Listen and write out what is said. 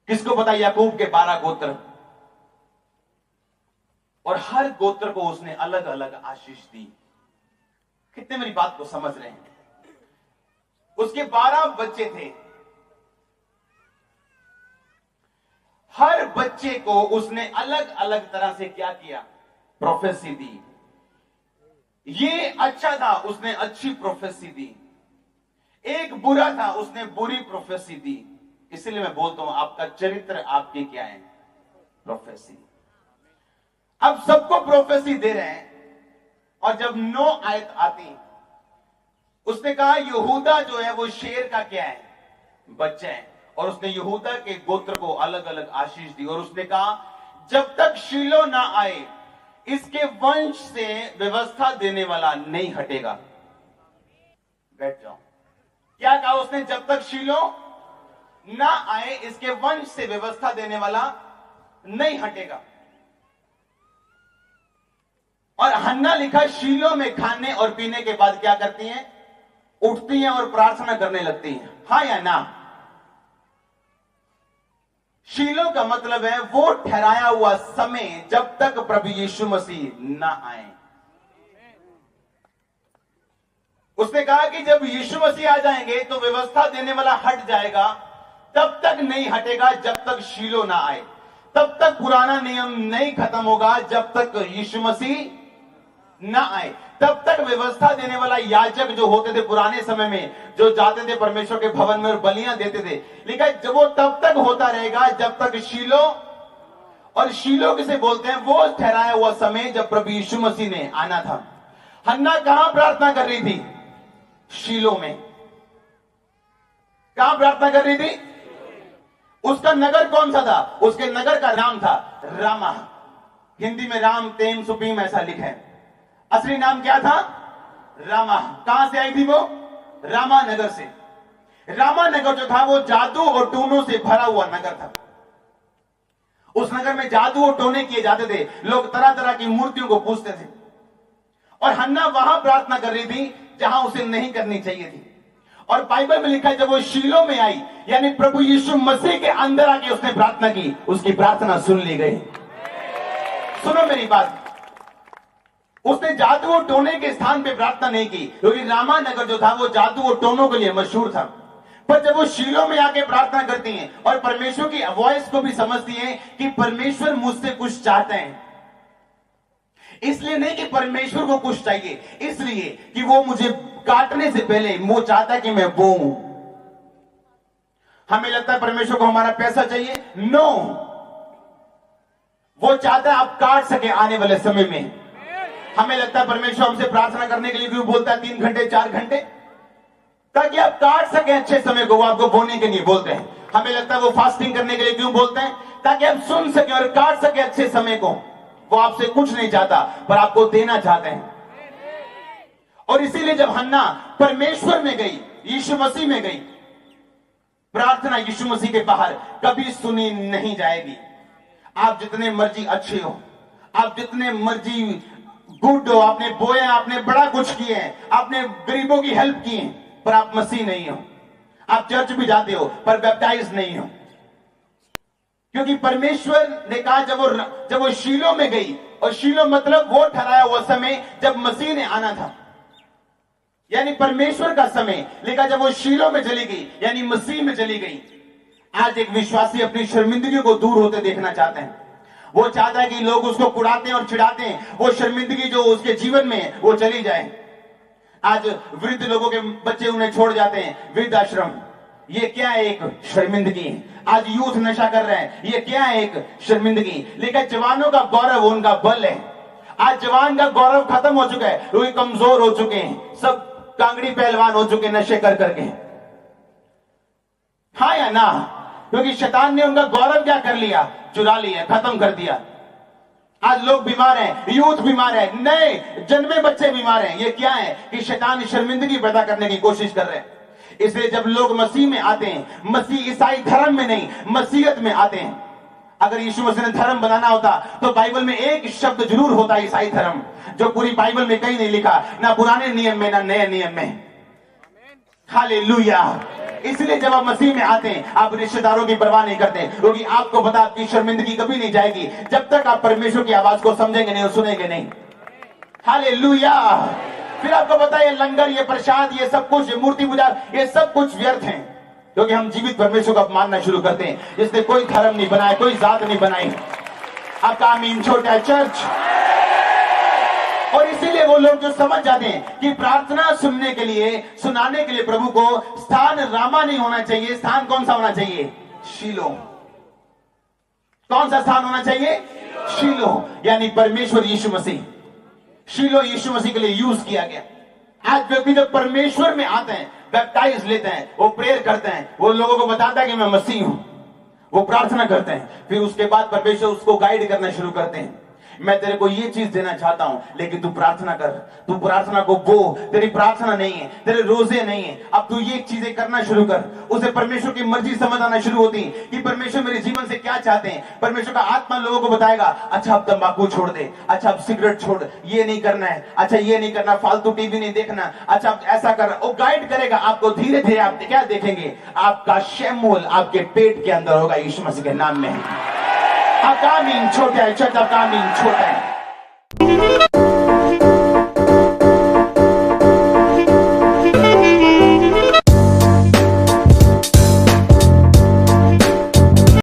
किसको पता? याकूब के 12 गोत्र, और हर गोत्र को उसने अलग अलग आशीष दी। कितने मेरी बात को समझ रहे हैं? उसके 12 बच्चे थे, हर बच्चे को उसने अलग अलग तरह से क्या किया? प्रोफेसी दी। ये अच्छा था, उसने अच्छी प्रोफेसी दी। एक बुरा था, उसने बुरी प्रोफेसी दी। इसलिए मैं बोलता हूं आपका चरित्र आपकी क्या है? प्रोफेसी। अब सबको प्रोफेसी दे रहे हैं, और जब 9 आयत आती, उसने कहा यहूदा जो है वो शेर का क्या है? बच्चा है। और उसने यहूदा के गोत्र को अलग अलग आशीष दी, और उसने कहा जब तक शीलो ना आए इसके वंश से व्यवस्था देने वाला नहीं हटेगा। बैठ जाओ। क्या कहा उसने? जब तक शीलो ना आए इसके वंश से व्यवस्था देने वाला नहीं हटेगा। और हन्ना लिखा शीलो में खाने और पीने के बाद क्या करती हैं? उठती हैं और प्रार्थना करने लगती हैं। हाँ या ना? शीलो का मतलब है वो ठहराया हुआ समय जब तक प्रभु यीशु मसीह ना आए। उसने कहा कि जब यीशु मसीह आ जाएंगे तो व्यवस्था देने वाला हट जाएगा, तब तक नहीं हटेगा जब तक शीलो ना आए। तब तक पुराना नियम नहीं खत्म होगा जब तक यीशु मसीह ना आए। तब तक व्यवस्था देने वाला याजक जो होते थे पुराने समय में, जो जाते थे परमेश्वर के भवन में और बलियां देते थे, लेकिन जब वो तब तक होता रहेगा जब तक शीलो, और शीलो किसे बोलते हैं? वो ठहराया हुआ समय जब प्रभु यीशु मसीह ने आना था। हन्ना कहां प्रार्थना कर रही थी? शीलो में। कहां प्रार्थना कर रही थी? उसका नगर कौन सा था? उसके नगर का नाम था रामा। हिंदी में राम तेम सुपीम ऐसा लिखा है, असली नाम क्या था? रामा। कहां से आई थी वो? रामा नगर से। रामा नगर जो था वो जादू और टोनों से भरा हुआ नगर था। उस नगर में जादू और टोने किए जाते थे, लोग तरह तरह की मूर्तियों को पूजते थे। और हन्ना वहां प्रार्थना कर रही थी जहां उसे नहीं करनी चाहिए थी। और बाइबल में लिखा है जब वो शीलो में आई, यानी प्रभु यीशु मसीह के अंदर आके उसने प्रार्थना की, उसकी प्रार्थना सुन ली गई। सुनो मेरी बात, उसने जादू और टोने के स्थान पे प्रार्थना नहीं की, क्योंकि रामा नगर जो था वो जादू और टोनों के लिए मशहूर था। पर जब वो शीलो में आके प्रार्थना करती हैं और परमेश्वर की वॉइस को भी समझती हैं कि परमेश्वर मुझसे कुछ चाहते हैं, इसलिए नहीं कि परमेश्वर को कुछ चाहिए, इसलिए कि वो मुझे काटने से पहले वो चाहता है कि मैं बोऊं। हमें लगता है परमेश्वर को हमारा पैसा चाहिए, नो, वो चाहता है आप काट सके आने वाले समय में। हमें लगता है परमेश्वर हमसे प्रार्थना करने के लिए क्यों बोलता है 3 घंटे 4 घंटे, ताकि आप काट सके अच्छे समय को, वो आपको बोने के लिए बोलते हैं। हमें लगता है वो फास्टिंग करने के लिए क्यों बोलते हैं, ताकि आप सुन सके और काट सके अच्छे समय को। वो आपसे कुछ नहीं चाहता, पर आपको देना चाहते हैं। और इसीलिए जब हन्ना परमेश्वर में गई, यीशु मसीह में गई, प्रार्थना यीशु मसीह के बाहर कभी सुनी नहीं जाएगी। आप जितने मर्जी अच्छे हो, आप जितने मर्जी गुड हो, आपने बोया, आपने बड़ा कुछ किए हैं, आपने गरीबों की हेल्प की है, पर आप मसीह नहीं हो। आप चर्च भी जाते हो पर बैप्टाइज नहीं हो। क्योंकि परमेश्वर ने कहा जब वो शीलो में गई, और शीलो मतलब वो ठहराया हुआ समय जब मसीह ने आना था, यानी परमेश्वर का समय। लेकिन जब वो शीलो में चली गई, यानी मसीह में चली गई। आज एक विश्वासी अपनी शर्मिंदगी को दूर होते देखना चाहते हैं। वो चाहता है कि लोग उसको कुड़ाते हैं और चिढ़ाते हैं, वो शर्मिंदगी जो उसके जीवन में वो चली जाए। आज वृद्ध लोगों के बच्चे उन्हें छोड़ जाते हैं वृद्धाश्रम, ये क्या है? एक शर्मिंदगी। आज यूथ नशा कर रहे हैं, ये क्या है? एक शर्मिंदगी। लेकिन जवानों का गौरव उनका बल है। आज जवान का गौरव खत्म हो चुका है, लोग कमजोर हो चुके हैं, सब कांगड़ी पहलवान हो चुके नशे कर करके। हाँ या ना? क्योंकि शैतान ने उनका गौरव क्या कर लिया? चुरा लिया, खत्म कर दिया। आज लोग बीमार हैं, यूथ बीमार है, नए जन्मे बच्चे बीमार हैं। ये क्या है? कि शैतान शर्मिंदगी पैदा करने की कोशिश कर रहे हैं। इसलिए जब लोग मसीह में आते हैं, मसीह ईसाई धर्म में नहीं, मसीहत में आते हैं। अगर यीशु मसीह ने धर्म बनाना होता तो बाइबल में एक शब्द जरूर होता, ईसाई धर्म, जो पूरी बाइबल में कहीं नहीं लिखा, ना पुराने नियम में ना नए नियम में। हालेलुया। इसलिए जब आप मसीह में आते हैं आप रिश्तेदारों की परवाह नहीं करते, क्योंकि आपको पता आपकी शर्मिंदगी कभी नहीं जाएगी जब तक आप परमेश्वर की आवाज को समझेंगे नहीं और सुनेंगे नहीं। हालेलुया। फिर आपको पता है ये लंगर, ये प्रसाद, ये सब कुछ, ये मूर्ति पूजा, ये सब कुछ व्यर्थ है, क्योंकि हम जीवित परमेश्वर को अपमानना शुरू करते हैं जिसने कोई धर्म नहीं बनाया, कोई जात नहीं बनाई। आपका आमीन छोटा है चर्च। और इसीलिए वो लोग जो समझ जाते हैं कि प्रार्थना सुनने के लिए, सुनाने के लिए प्रभु को स्थान रामा नहीं होना चाहिए, स्थान कौन सा होना चाहिए? शीलो। कौन सा स्थान होना चाहिए? शीलो, यानी परमेश्वर यीशु मसीह। शीलो यीशु मसीह के लिए यूज किया गया। आज व्यक्ति जब परमेश्वर में आते हैं, बैप्टाइज लेते हैं, वो प्रेयर करते हैं, वो लोगों को बताता है कि मैं मसीह हूं, वो प्रार्थना करते हैं, फिर उसके बाद परमेश्वर उसको गाइड करना शुरू करते हैं। मैं तेरे को ये चीज देना चाहता हूं, लेकिन तू प्रार्थना कर, तू प्रार्थना को बो, तेरी प्रार्थना नहीं है, तेरे रोजे नहीं है, अब तू ये चीजें करना शुरू कर। उसे परमेश्वर की मर्जी समझ आना शुरू होती है कि परमेश्वर मेरे जीवन से क्या चाहते हैं। परमेश्वर का आत्मा लोगों को बताएगा, अच्छा अब तंबाकू छोड़ दे, अच्छा अब सिगरेट छोड़, ये नहीं करना है, अच्छा ये नहीं करना, फालतू टीवी नहीं देखना, अच्छा अब ऐसा कर। वो गाइड करेगा आपको धीरे धीरे। आप क्या देखेंगे? आपका शमूएल आपके पेट के अंदर होगा, यीशु मसीह के नाम में। आपका आमीन छोटा है, आपका आमीन छोटा है।